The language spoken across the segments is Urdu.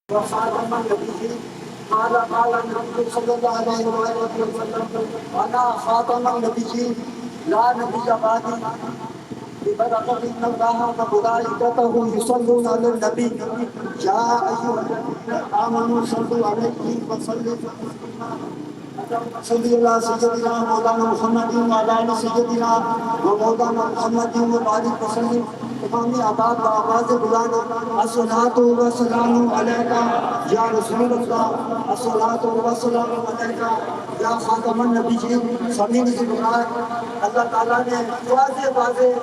وخاتم النبيين قال النبي صلى الله عليه وسلم انا خاتم النبيين لا نبي بعدي ببركة ان الله وملائكته يصلون على النبي يا ايها الذين امنوا صلوا عليه وسلموا صلی اللہ سیدنا مولانا محمد وعلی سیدنا و مولانا محمد وبارک وسلم. تمامی آباد و آواز بلانا الصلاۃ والسلام علیکہ یا رسول اللہ، الصلاۃ والسلام علیکہ یا خاتم النبیین. سمین سے بلائے اللہ تعالیٰ نے واضح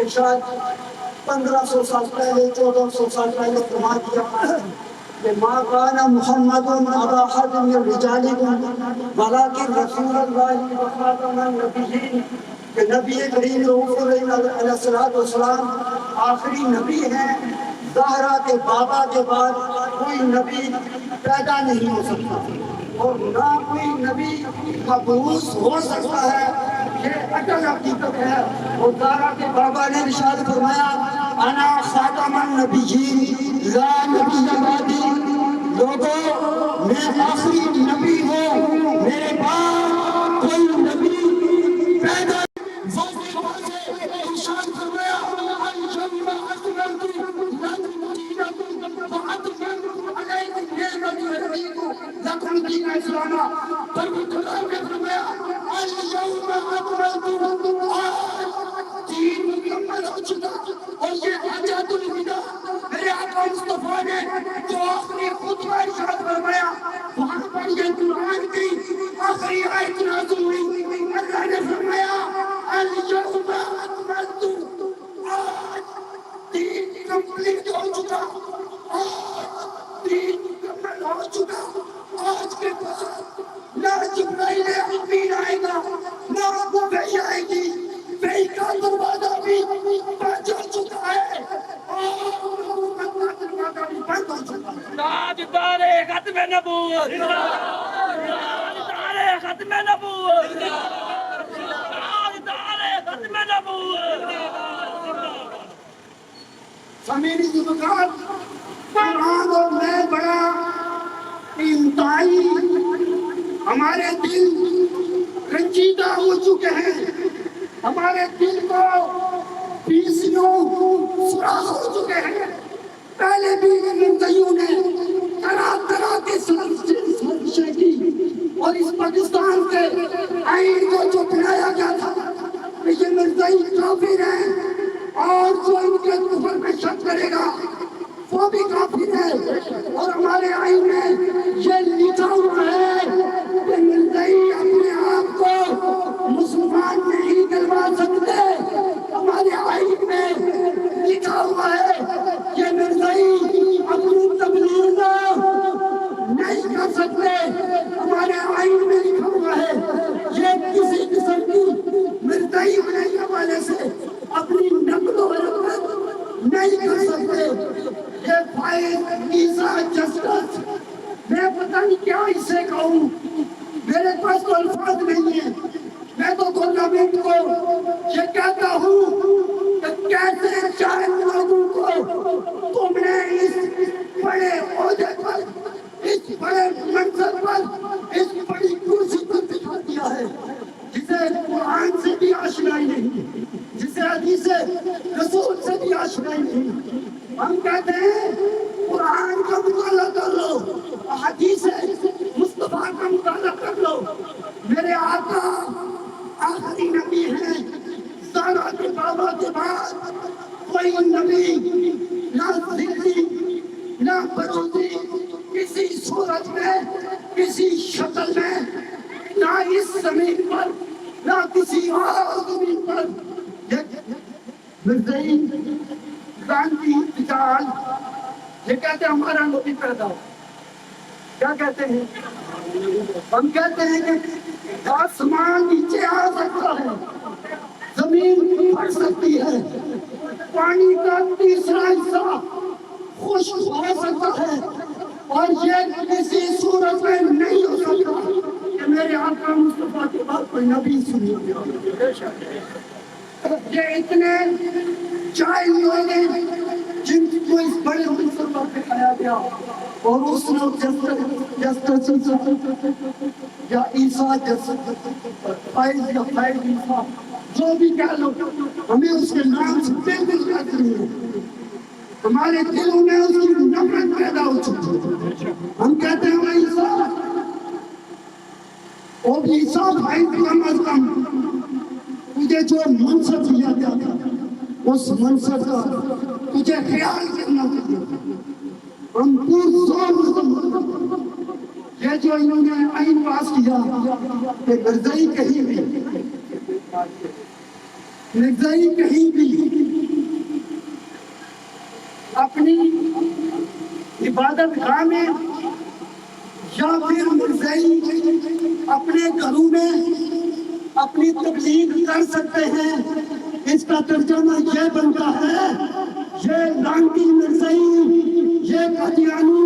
ارشاد 1500 سال پہلے 1400 سال پہلے فرما دیا کہ ما کان محمد ابا احد من رجالکم ولکن رسول اللہ وخاتم النبیین، کہ نبی کریم رؤوف الرحیم علیہ الصلوۃ والسلام آخری نبی ہیں. زہرا کے بابا کے بعد کوئی نبی پیدا نہیں ہو سکتا اور نہ کوئی نبی مبعوث ہو سکتا ہے. یہ اٹل حقیقت ہے. اور زہرا کے بابا نے ارشاد فرمایا انا خاتم النبیین لا نبی بعدی، لوگوں میں آخری نبی ہوں، میرے بعد کوئی نبی پیدا. ارشاد فرمایا الجنہ اکملت لکم دینکم واتممت علیکم نعمتی ورضیت لکم دین اسلام. پروردگار نے فرمایا اليوم اکملت، دین مکمل ہو چکا. اور یہ حاجت الوداع میرے آقا مصطفیٰ نے جو آخری خطبہ ارشاد فرمایا وہاں پر یہ قرآن کی آخری آیت نازل ہوئی. اللہ نے فرمایا اليوم اکملت، آج دین کمپلیٹ ہو چکا، آج دین مکمل ہو چکا. آج کے بعد نہ جبرائیل امین آئے گا نہ وحی آئے گی. وحی کا دروازہ بھی بند ہو چکا ہے اور نبوت کا دروازہ بھی بند ہو چکا ہے. تاجدار ختم نبوت، تاجدار ختم نبوت، تاجدار ختم نبوت. زمینی طبقات قرآن اور میں بڑا انتہائی ہمارے دل رنجیدہ ہو چکے ہیں. ہمارے دل کو پیسیوں سوراخ ہو چکے ہیں. پہلے بھی منتظروں نے طرح طرح کے سازشیں کی اور اس پاکستان کے آئین کو جو بنایا گیا تھا کہ یہ مرزائی کافر ہیں اور جو ان کے کفر میں شک کرے گا وہ بھی کافر ہے. اور ہمارے آئین میں یہ لکھا ہوا ہے کہ مرزائی اپنے آپ کو مسلمان نہیں کہلوا سکتے. ہمارے آئین میں لکھا ہوا ہے کہ مرزائی اپنی تبلیغ نہیں کر سکتے. ہمارے آئین میں لکھا ہوا ہے یہ کسی قسم کی مرزائی ہونے کے حوالے سے اپنی نقل و حرکت نہیں کر سکتے. یہ فائز عیسیٰ جسٹس، میں پتہ نہیں کیا اسے کہوں، میرے پاس تو الفاظ نہیں ہیں. میں تو گورنمنٹ کو یہ کہتا ہوں کہ کیسے چند لوگوں کو تم نے اس بڑے عہدے پر، اس بڑے منصب پر، اس بڑی کرسی پر بٹھا دیا ہے جسے قرآن سے بھی آشنائی نہیں، جسے حدیث رسول سے بھی آشنائی نہیں. ہم کہتے ہیں قرآن کا مطالعہ کر لو، حدیث مصطفیٰ کا مطالعہ کر لو. میرے آقا آخری نبی ہیں. زہرا کے بابا کے بعد کوئی نبی نہ ذکری نہ بروزی کسی صورت میں، کسی شکل میں، نہ اس زمین پر نہ کسی اور زمین پر. مرزائی گاندھی اجال یہ کہتے ہیں ہمارا نبی پیدا ہو. کیا کہتے ہیں؟ ہم کہتے ہیں کہ آسمان نیچے آ سکتا ہے، زمین پھٹ سکتی ہے، پانی کا تیسرا حصہ خشک ہو سکتا ہے، اور یہ کسی صورت میں نہیں ہو سکتا کہ میرے آقا مصطفیٰ کے بعد کوئی نبی سنی ہو. یہ اتنے جاہل لوگ ہیں جن کو اس بڑے منصب پر بٹھایا گیا اور اس نے جسٹس یا عیسیٰ فائز یا فائز عیسیٰ جو بھی کہہ لو ہمیں اس کے نام سے بالکل قدر نہیں ہے. ہمارے دلوں میں اس کی نفرت پیدا ہو چکی ہے. ہم کہتے ہیں وہ عیسیٰ اور عیسیٰ فائز کم از کم تجھے جو منصب دیا گیا تھا اس منصب کا تجھے خیال کرنا چاہیے. ہم یہ جو انہوں نے آئین پاس کیا کہ مرزائی کہیں بھی اپنی عبادت گاہ میں یا پھر مرزائی اپنے گھروں میں اپنی تبلیغ کر سکتے ہیں. اس کا ترجمہ یہ بنتا ہے یہ لانتی مرزائی یہ قادیانی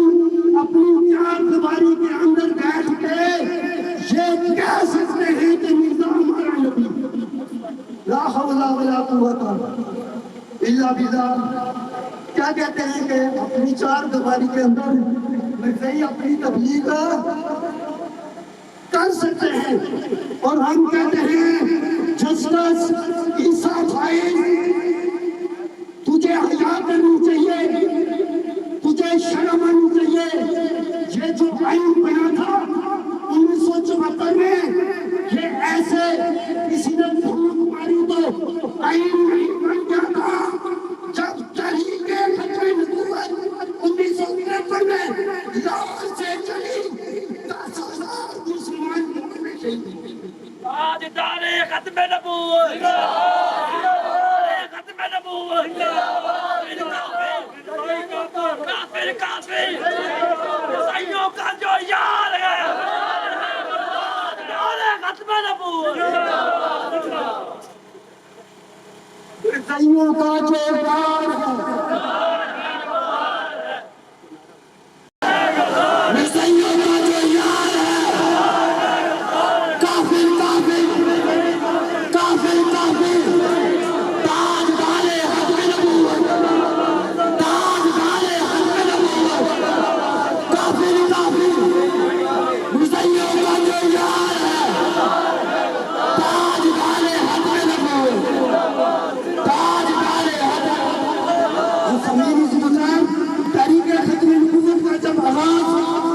اپنی چار دیواری کے اندر بیٹھ کے یہ کہہ سکتے ہیں کہ مرزا ہمارا نبی. لا حول ولا قوت الا باللہ. کیا کہتے ہیں کہ اپنی چار دیواری کے اندر مرزائی اپنی تبلیغ کر سکتے ہیں اور ہم کہتے ہیں جسٹس عیسیٰ فائز تجھے حیا کرنی چاہیے, تجھے شرم آنی چاہیے. یہ جو آئین بنا تھا 1974 میں یہ ایسے کسی نے پھوٹ ماری تو آئین نہیں بن گیا تھا. جب تحریک ختم نبوت 1953 میں لاہور سے چلی 10,000 مسلمان تاجدار ختم نبوت ختم نبوت کافر کافر عیسائیوں کا جو یار ہے ختم نبوت عیسائیوں کا جو یار ہے عیسائیوں کا جو یار ہے کافر کافر کافر کافر تاجدار ختم نبوت تاجدار ختم نبوت کافر کافر عیسائیوں کا جو یار ہے تاجدار ختم نبوت تاجدار ختم تحریک ختم نبوت کا جب آغاز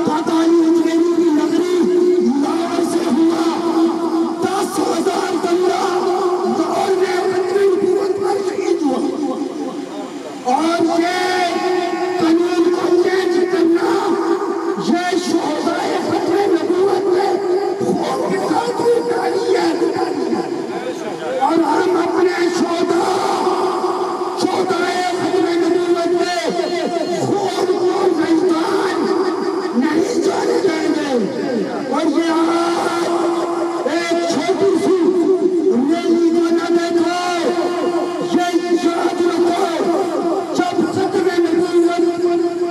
قادیانی اجمیری کی نگری لاہور سے ہوا 10,000 بندہ لاہور میں ختم نبوت پر شہید ہوا. اور یہ قانون کو چینج کرنا یہ شہدائے ختم نبوت میں خون کے ساتھ اتاری ہے. اور ہم اپنے شہدائے ختم نبوت میں خون کو میدان نہیں جانے دیں گے. اور یہ آج ایک چھوٹی سی ریلی کو نہ دیکھو, یہ یاد رکھو جب ختم نبوت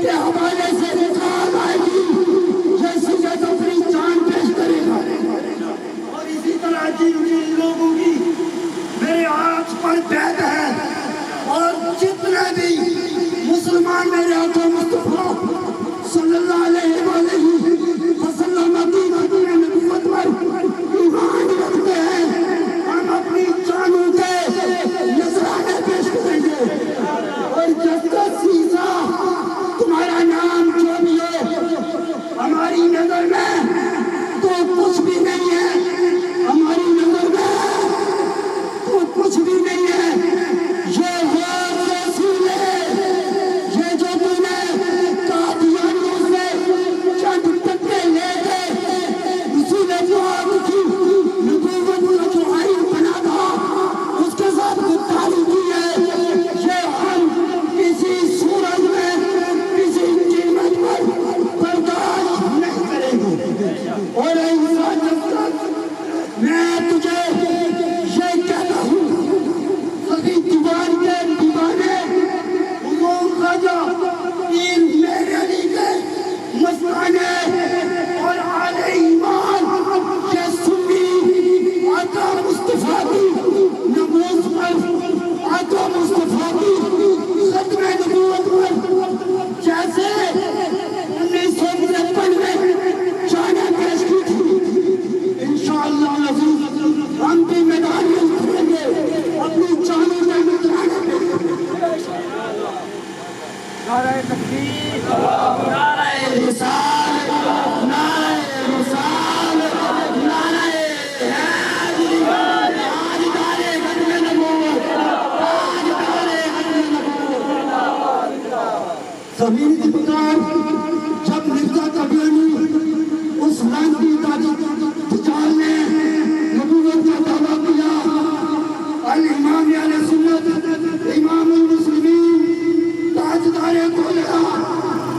کے حوالے سے نکال آئے گی یہ سید اپنی جان پیش کرے گا. اور اسی طرح جن لوگوں کی میرے ہاتھ پر بیعت ہے اور جتنے بھی مسلمان میرے آقا مصطفیٰ صلی اللہ علیہ وسلم کی نبوت پر ایمان رکھتے ہیں ہم اپنی جانوں کے نذرانے پیش کریں گے. اور جسٹس عیسیٰ تمہارا نام جو بھی ہو ہماری نظر میں تو کچھ بھی نہیں ہے, ہماری نظر میں تو کچھ بھی نہیں ہے. یہ وہ رسول ہے یہ جو تم نے قادیانیوں سے زمین کی پکار جب مرزا قادیانی اس لعنتی دجال نے نبوت کا دعویٰ کیا، الامام اہل سنت امام المسلمین تاجدار دولہ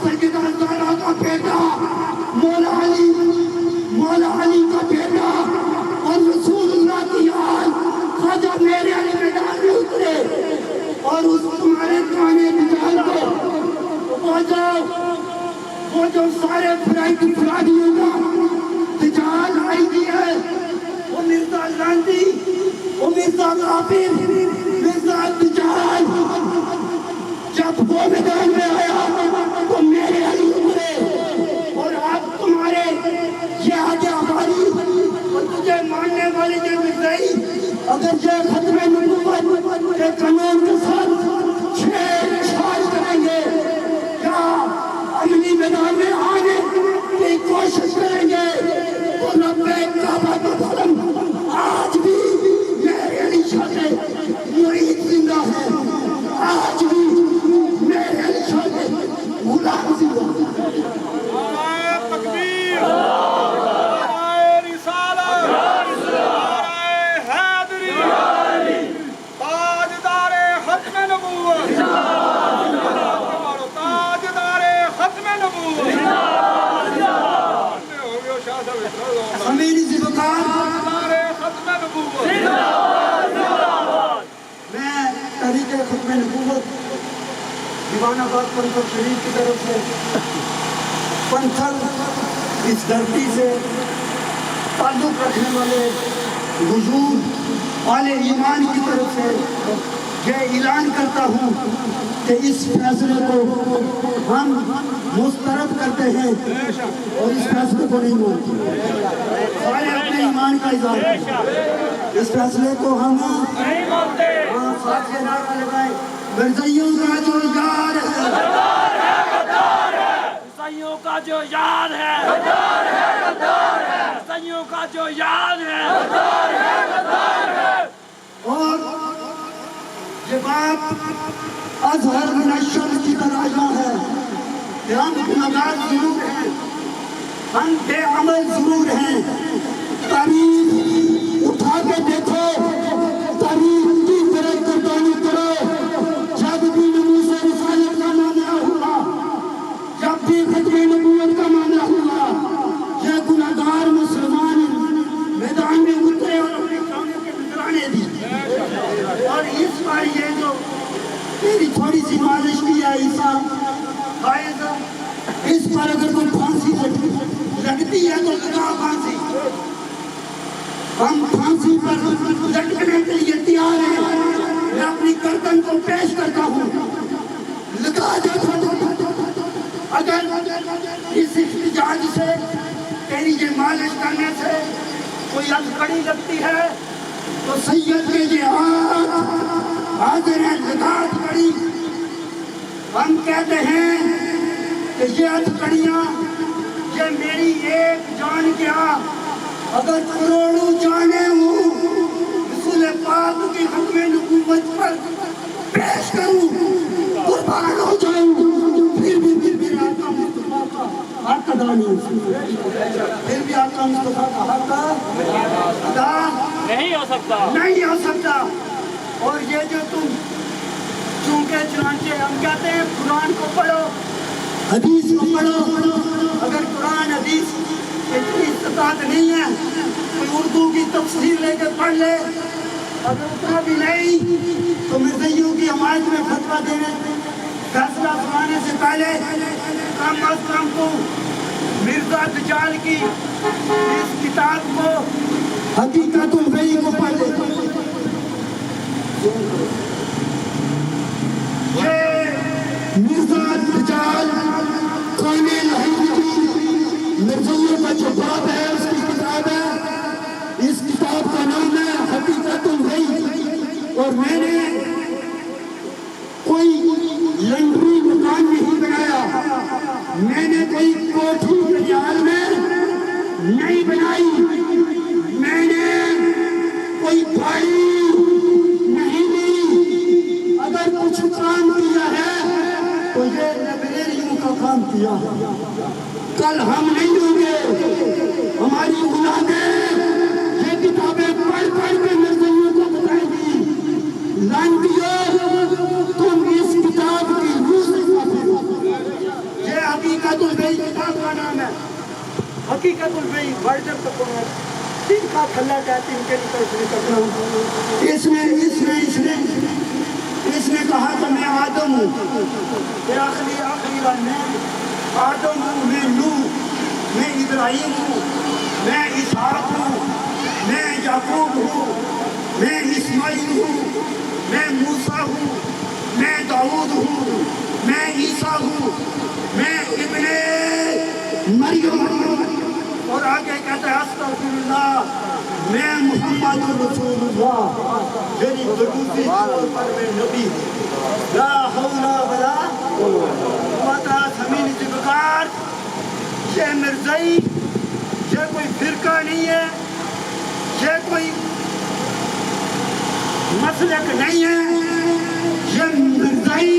سیدنا زہرا کا بیٹا مولا علی کا بیٹا اور رسول اللہ کی آل خواجہ میرے علی میدان میں اترے اور اس تمہارے پرانے دجال کو وہ جو سارے فرائیوں کا دجال آئی دی ہے، وہ مرزا لعنتی، وہ مرزا غافر، مرزا دجال، جب وہ میدان میں آیا تو میرے علی اترے اور آپ تمہارے یہ آگے ہماری اور تجھے ماننے والے جو مرزائی اگر یہ ختم نبوت کے قانون کے ساتھ چھیڑ چھاڑ کریں گے یا عملی میدان میں آنے کی کوشش کریں گے تو لبیک کعبہ کا دھرم آج بھی میرے علی شاہ کے مرید زندہ ہے، آج بھی میرے علی شاہ کے غلام زندہ ہے۔ نعرہ تکبیر، نعرہ رسالت، نعرہ حیدری، تاجدار ختم نبوت، تاجدار ختم نبوت، زمینی زبکار تاجدار ختم نبوت، میں تحریک ختم نبوت دیوان آباد پنتھل شریف کی طرف سے، پنتھل اس دھرتی سے تعلق رکھنے والے بزرگ اہل ایمان کی طرف سے یہ اعلان کرتا ہوں کہ اس فیصلے کو ہم مسترد کرتے ہیں اور اس فیصلے کو نہیں مانتے، سارے اپنے ایمان کا اظہار کریں، اس فیصلے کو ہم نہیں مانتے، ساتھ سے نعرہ لگائیں، مرزائیوں کا جو یار ہے، عیسائیوں کا جو یار ہے، عیسائیوں کا جو یار ہے، اور یہ بات اظہر من الشمس کی طرح ہے کہ ہم گناہگار ضرور ہیں، ہم بے عمل ضرور ہیں، تاریخ اٹھا کے دیکھو، تاریخ کی طرف قربانی کرو، جب بھی نبوت رسالت کا معاملہ ہوا، جب بھی ختم نبوت کا معاملہ ہوا، یہ گناہگار مسلمان میدان میں اترے اور اپنے کاموں کے نذرانے دی، اور اس بار یہ جو میری تھوڑی سی مالش کی ہے عیسیٰ قائد، اس پر اگر کوئی پھانسی لگتی ہے تو لگا پھانسی، ہم پھانسی پر لٹکنے کے لیے تیار ہیں، میں اپنی گردن کو پیش کرتا ہوں، لگا دیکھو اگر اس احتجاج سے تیری یہ مالش کرنے سے کوئی ہتھکڑی لگتی ہے تو سید کے یہ ہاتھ حاضر ہیں، لگا ہتھکڑی، ہم کہتے ہیں کہ یہ ہتھکڑیاں یہ میری ایک جان کیا اگر کروڑوں جانیں ہوں رسول پاک کی ختم نبوت پر پیش کروں، قربان ہو جاؤں، پھر بھی آقا مصطفیٰ کا حق ادا نہیں ہو سکتا، پھر بھی آقا مصطفیٰ کا حق ادا نہیں ہو سکتا۔ اور یہ جو تم چونکہ چنانچہ ہم کہتے ہیں قرآن کو پڑھو، حدیث کو پڑھو، اگر قرآن حدیث اتنی استطاعت نہیں ہے کوئی اردو کی تفسیر لے کے پڑھ لے، اگر اتنا بھی نہیں تو مرزائیوں کی حمایت میں فتویٰ دینے فیصلہ سنانے سے پہلے کم از کم کو مرزا دجال کی اس کتاب کو حقیقت الوحی کو پڑھ لے۔ مرزا دجال کامل مرزائیوں کا جو باب ہے اس کی کتاب ہے، اس کتاب کا نام ہے حقیقت الوحی، اور میں نے کوئی لنڈری مکان نہیں بنایا، میں نے کوئی کوٹھی بنیاد میں نہیں بنائی، میں نے کوئی بھائی نہیں لی، اگر کچھ کام کیا ہے تو یہ لائبریری بدنام کیا. کل ہم نہیں ہوں گے, ہماری اولادیں یہ کتابیں پڑھ پڑھ کے مرزائیوں کو بتائیں گی, لانتیوں تم اس کتاب کی روح سے کافر ہو. یہ حقیقت البیع کتاب کا نام ہے. حقیقت البیع ورژن تک ہے. تین کا کھلا کہتے ہیں, ان کے لیے تشریح کرتا ہوں. اس نے کہا کہ میں آدم ہوں, آخری بار میں آدم ہوں, میں نوح, میں ابراہیم ہوں, میں اسحاق ہوں, میں یعقوب ہوں, میں اسماعیل ہوں, میں موسیٰ ہوں, میں داؤد ہوں, میں عیسیٰ ہوں, میں ابن مریم ہوں. اور آگے کہتا ہے استغفر اللہ, میں محمد رسول اللہ, میری ضروری طور پر میں نبی ہوں. لا حول ولا قوت زمین سے بکار. یہ مرزائی یہ کوئی فرقہ نہیں ہے, یہ کوئی مسلک نہیں ہے. یہ مرزائی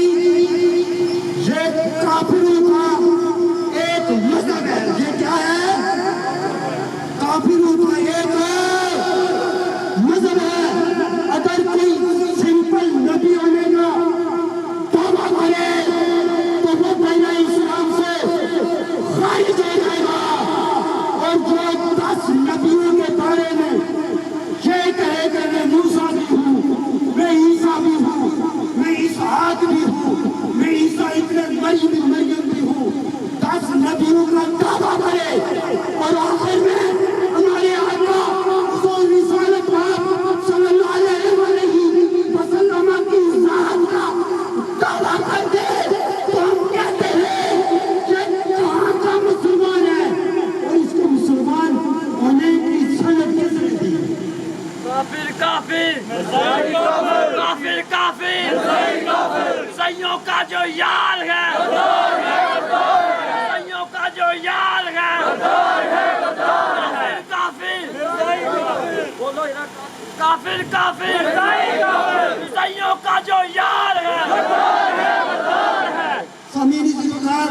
یہ کافروں کا ایک مذہب ہے. یہ کیا ہے؟ کافروں کا ایک مذہب ہے. اگر کوئی سمپل نبی ہونے کا توبہ کرے تو وہ پہلے اسلام سے خارج ہو جائے گا. اور جو 10 نبیوں کے بارے میں یہ کہے کہ میں موسیٰ بھی ہوں, میں عیسیٰ بھی ہوں, میں اسحاق بھی ہوں, میں عیسیٰ ابن مریم بھی ہوں, 10 نبیوں کا توبہ کرے اور آخر میں ہمارے آقا حضور رسالت پاک صلی اللہ علیہ وسلم کی ذات کا دعویٰ کر دے تو ہم کہتے ہیں کہ کہاں کا مسلمان ہے, اور اس کو مسلمان ہونے کی سند کس نے دی؟ کافر کافر کافر کافر سیوں کا جو یار ہے, سیوں کا جو یار ہے, کافر کافر سیوں کا جو یار ہے. سامعین عزیزگار,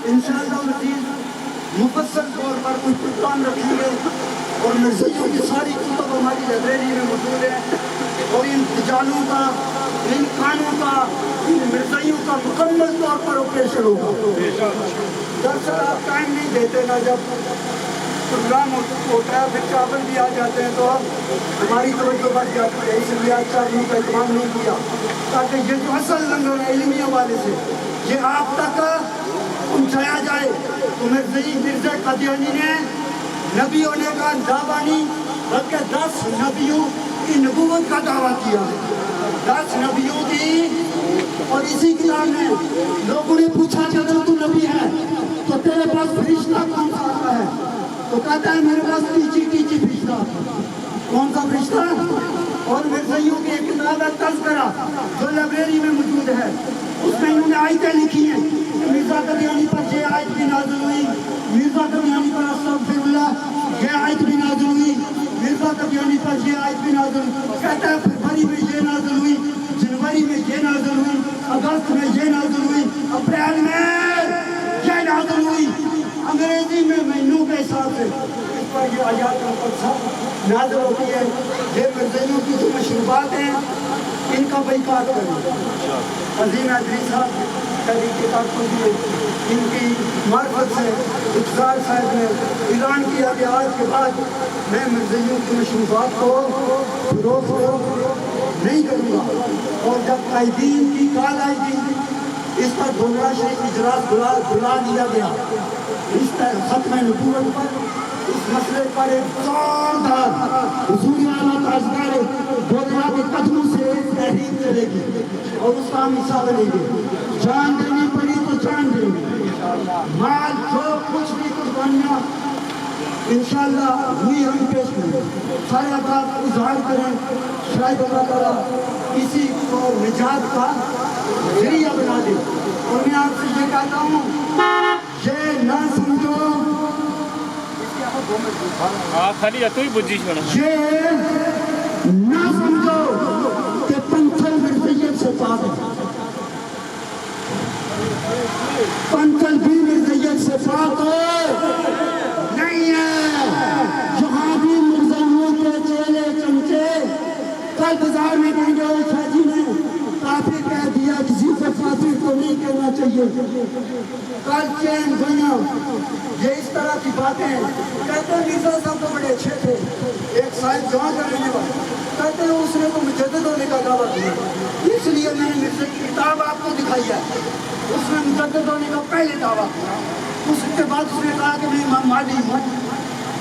انشاءاللہ العزیز مفصل طور پر کوئی پروگرام رکھیں گے اور مرزائیوں کی ساری کتب ہماری لائبریری میں موجود ہے, اور ان رجالوں کا, ان خانوں کا, ان مرزائیوں کا مکمل طور پر آپریشن ہوگا. دراصل آپ ٹائم نہیں دیتے نا, جب پروگرام ہوتا ہے پھر چاول بھی آ جاتے ہیں تو ہماری توجہ بڑھ جاتی ہے, اس لیے آج چاولوں کا اہتمام نہیں کیا تاکہ یہ جو اصل لنگر ہے علمی حوالے سے یہ آپ تک پہنچایا جائے. تو مرزا قادیانی نے نبی ہونے کا دعویٰ نہیں بلکہ 10 نبیوں کی نبوت کا دعویٰ کیا, 10 نبیوں کی. اور اسی کتاب میں لوگوں نے پوچھا کہ اگر تو نبی ہے تو تیرے پاس فرشتہ کون سا آتا ہے؟ تو کہتا ہے میرے پاس ٹیچی فرشتہ. کون سا فرشتہ؟ اور مرزائیوں کی ایک کتاب ہے تذکرہ جو لائبریری میں موجود ہے, اس میں انہوں نے آیتیں لکھی ہیں. مرزا قادیانی پر یہ آیت بھی نازل ہوئی, مرزا قادیانی پر استغفر اللہ یہ آیت بھی نازل ہوئی, مرزا قادیانی پر یہ آیت بھی نازل ہوئی. کہتا ہے فروری میں یہ نازل ہوئی, جنوری میں یہ نازل ہوئی, اگست میں یہ نازل ہوئی, اپریل میں یہ نازل ہوئی. انگریزی میں مہینوں کے حساب سے اس پر یہ آیات مقدسہ نازل ہوتی ہے. یہ مرزائیوں کی جو مشروبات ہیں ان کا بیکار کریں. عظیم ادریس صاحب پہلی کتاب پڑھی, ان کی معرفت سے اقتدار صاحب نے اعلان کیا کہ آج کے بعد میں مرزائیوں کی مشروبات کو فروغ نہیں کروں گا. اور جب قائدین کی کال آئی تھی اس پر گولڑا شریف اجلاس بلا دیا گیا. اس طرح ختم نبوت پر اس مسئلے پر ایک زوردار حضور اعلیٰ تاجدار گولڑا کے قدموں سے تحریک چلے گی اور اس کا ہم حصہ بنیں گے. جان دینی پڑی تو جان دیں گے, مال جو کچھ بھی قربانیاں انشاءاللہ ہوئی ہم پیش کریں. سارے افراد اظہار کریں, شاید اللہ تعالیٰ کسی کو نجات کا ذریعہ بنا دے. اور میں آپ سے یہ کہتا ہوں یہ نہ سمجھو یہ نہ سمجھو کہ پنتھل مرزائیت سے پاک ہے. پنکل بھی مرزیت سے پاک ہو نہیں ہے جہاں بھی مرزیوں کے چیلے چمچے کل بازار میں کہیں گے اوچھا جی نے کافر کہہ دیا کسی کو کافر تو نہیں کہنا چاہیے کل چین بنا یہ اس طرح کی باتیں کہتے ہیں مرزا صاحب تو بڑے اچھے تھے ایک صاحب جہاں کا رہنے والا کہتے ہیں اس نے تو مجدد ہونے کا دعویٰ کیا اس لیے میں نے مرزا کی کتاب آپ کو دکھائی ہے اس نے مجدد ہونے کا پہلے دعویٰ کیا اس کے بعد اس نے کہا کہ میں امام مہدی ہوں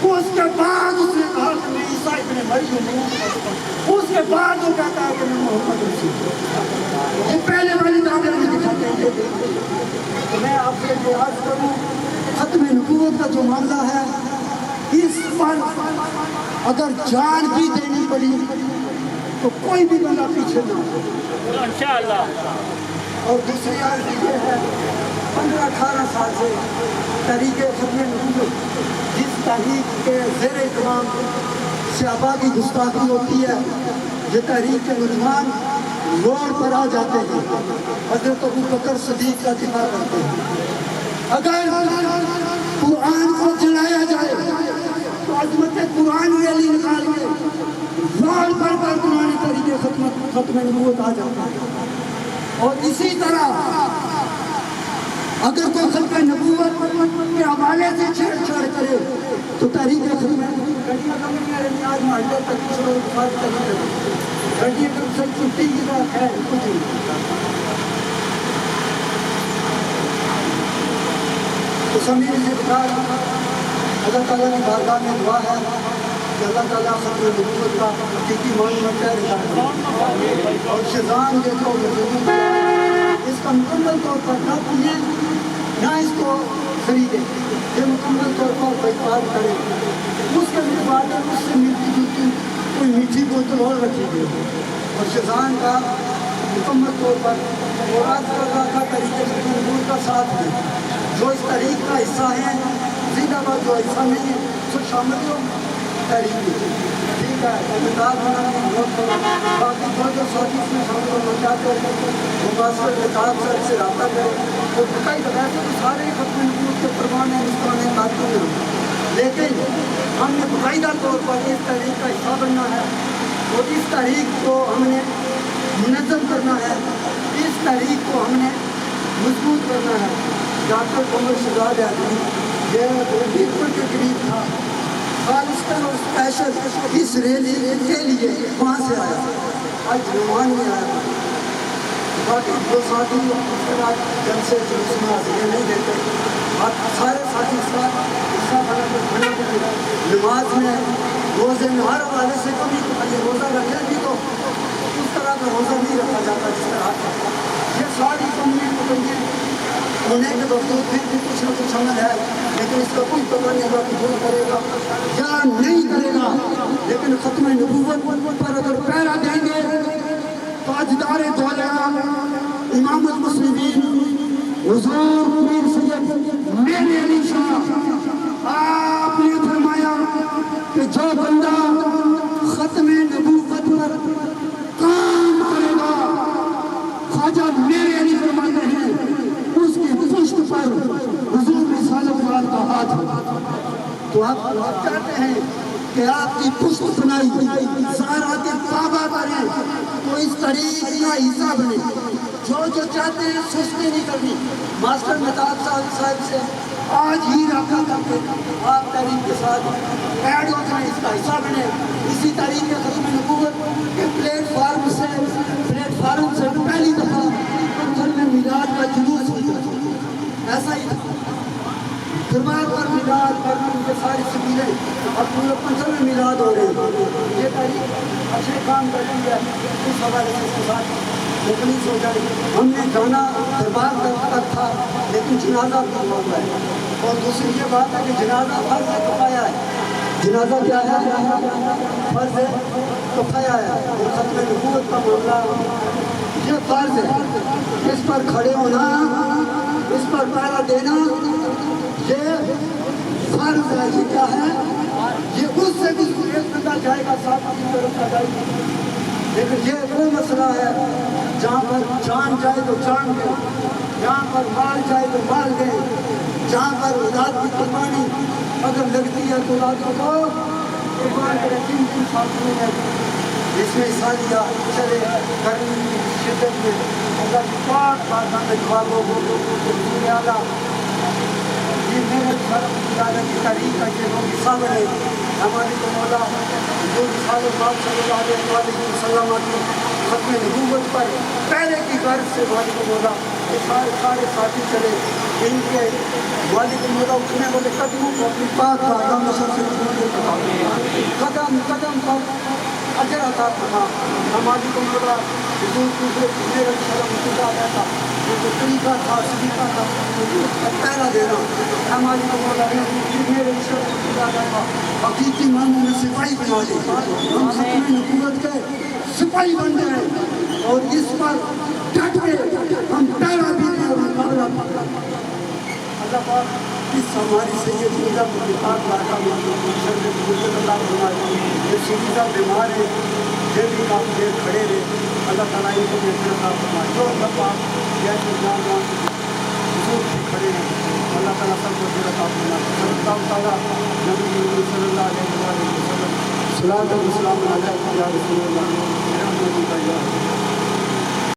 اس کے بعد اس نے کہا کہ میں عیسیٰ ابن مریم ہوں اس کے بعد وہ کہتا ہے کہ میں محمد رسول ہوں یہ پہلے والی دعوے میں دکھاتے ہیں تو میں آپ سے جو عرض کروں ختم نبوت کا جو معاملہ ہے اس پر اگر جان بھی دینی پڑی تو کوئی بھی بندہ پیچھے نہ ہو انشاءاللہ. اور دوسری عرض یہ ہے 15-18 سال سے تحریک ختم نبوت جس تحریک کے زیر اہتمام صحابہ کی گستاخی ہوتی ہے یہ تحریک کے نوجوان روڈ پر آ جاتے ہیں حضرت ابو بکر صدیق کا دفاع کرتے ہیں اگر قرآن کو جلایا جائے تو عظمت قرآن ریلی نکال کے روڈ پر قرآن تحریک ختم نبوت آ جاتا ہے اور اسی طرح اگر کوئی خلق نبوت کے حوالے سے چھیڑ چھاڑ کرے تو تحریک ختم آج محلے تک گڈی چھٹی کی بات ہے کچھ تو سمجھ سے بخار اللہ تعالیٰ کی بارگاہ میں دعا ہے کہ اللہ تعالیٰ ختم نبوت کا حقیقی معنی میں طے اور شیطان کے جو اس کا مکمل طور پر نہ پیے نہ اس کو خریدے یہ مکمل طور پر بیکار کرے اس کے بعد اس سے ملتی جلتی کوئی میٹھی بوتل اور رکھی گئی اور شیطان کا مکمل طور پر مراد کر رہا تھا طریقے سے نبوت کا ساتھ دے جو اس تحریک کا حصہ ہے زندہ باد جو حصہ نہیں ہے سب شامل ہو تحریک ٹھیک ہے اعتداد بنانے باقی جو ساتھی اس میں شامل ہونا چاہتے ہیں مباصر نکات سے رابطہ کریں اور بتائی بتایا تو سارے ختم نبوت کے پروان ہیں مسکرانے کارکن ہیں لیکن ہم نے باقاعدہ طور پر اس تحریک کا حصہ بننا ہے اور اس تحریک کو ہم نے منظم کرنا ہے اس تحریک کو ہم نے مضبوط کرنا ہے ڈاکٹر قمر شہزاد علی یہ پیپل کے قریب تھا خالصتاً اور اسپیشل اس ریلی کے لیے وہاں سے آیا آج رومان میں آیا باقی دو ساتھی اس کے بعد جن سے جلوس میں حاضری نہیں دیتے اور سارے ساتھی اس کا حصہ بنا کر نماز میں روزے میں ہر حوالے سے کبھی یہ روزہ رکھے بھی تو اس طرح کا روزہ نہیں رکھا جاتا جس طرح کا یہ ساری کمیونٹی ہونے کے باوجود پھر بھی کچھ نہ کچھ عمل ہے لیکن اس کا کوئی پتہ نہیں ہوگا کہ وہ کرے گا یا نہیں کرے گا لیکن ختم نبوت پر اگر پہرا دیں گے تاجدار دولہ امام المسلمین حضور پیر سید میرے علی شاہ آپ نے فرمایا کہ جو بندہ ختم نبوت پر کام کرے گا خواجہ میرے علی فرماتے ہیں اس کی پشت پر حضور رسالت وال کا ہاتھ ہے تو آپ چاہتے ہیں کہ آپ کی پشت بنائی زائرات کعبہ کریں تو اس طریق کا حصہ بنے جو چاہتے ہیں سستی نہیں کرنی ماسٹر مہتاب صاحب سے آج ہی رابطہ کرتے آپ تحریک کے ساتھ ایڈ ہو جائیں اس کا حصہ بنے اسی تحریک کے ختم نبوت کے پلیٹ فارم سے پہلی دفعہ پتھر میں میلاد کا جلوس ہوتا ایسا ہی تھا دربار پر میلاد پر ان کے ساری سبیلیں اور پورے پتھر میں میلاد ہو رہے ہیں یہ تحریک اچھے کام کرتی ہے اس حوالے سے اس کے ساتھ مخلص ہو جائے ہم نے جانا دربار تک تھا لیکن جنازہ بھی ہوا ہے اور دوسری یہ بات ہے کہ جنازہ فرض ہے کفایہ ہے جنازہ کیا ہے فرض ہے کفایہ ہے اور ختم نبوت کا معاملہ یہ فرض ہے اس پر کھڑے ہونا اس پر پہرا دینا یہ فرض ہے یہ کیا ہے یہ اس سے بھی ایک بندہ جائے گا ساتھ کی طرف کا جائے گا لیکن یہ وہ مسئلہ ہے جہاں پر جان جائے تو جان دے جہاں پر مال جائے تو مال دیں، جہاں پر اولاد کی قربانی اگر لگتی ہے تو اولادوں کو قربان کرے۔ 3 سال میں اس میں سالیہ چلے گرمی کی شدت میں اللہ کی پاک باتوں میں خوابوں کو اعلیٰ یہ میرے شرم خدا کی تاریخ کا یہ وہ مثال ہے ہماری تو مولا جو مثال پاک صلی اللہ علیہ وسلم کی ختم نبوت پر پہلے کی غرض سے مالک مولا یہ سارے ساتھی چلے ان کے مالک مولا اٹھنے والے قدموں کو اپنی پاک باتوں میں سب سے قدم قدم پر اجر عطا فرما ہماری کو مولا حضور کی میرے شرم خدا رہتا یہ جو طریقہ تھا سلیقہ تھا پہلا دینا ہماری کو مولا میرے شرم خدا رہتا حقیقی معنوں میں سپاہی بنا دے ہم ختم نبوت کے سپاہی بن جائیں اور اس پر ڈٹ کے ہم پہلا بھی دیں اور مقابلہ اللہ پاک اس ہماری سید خدا کو پاک لاکھا میں شرم خدا اللہ فرمائے یہ شریفہ بیمار ہے یہ بھی کافی دیر کھڑے رہے اللہ تعالیٰ ان کو بہتر عطا فرمائے جو اللہ پاک جیسے جان حضور سے کھڑے ہیں اللہ تعالیٰ سب کو بہتر عطا فرمائے اللہ تعالیٰ نبی صلی اللہ علیہ وسلم صلاۃ و سلام علیہ یا رسول اللہ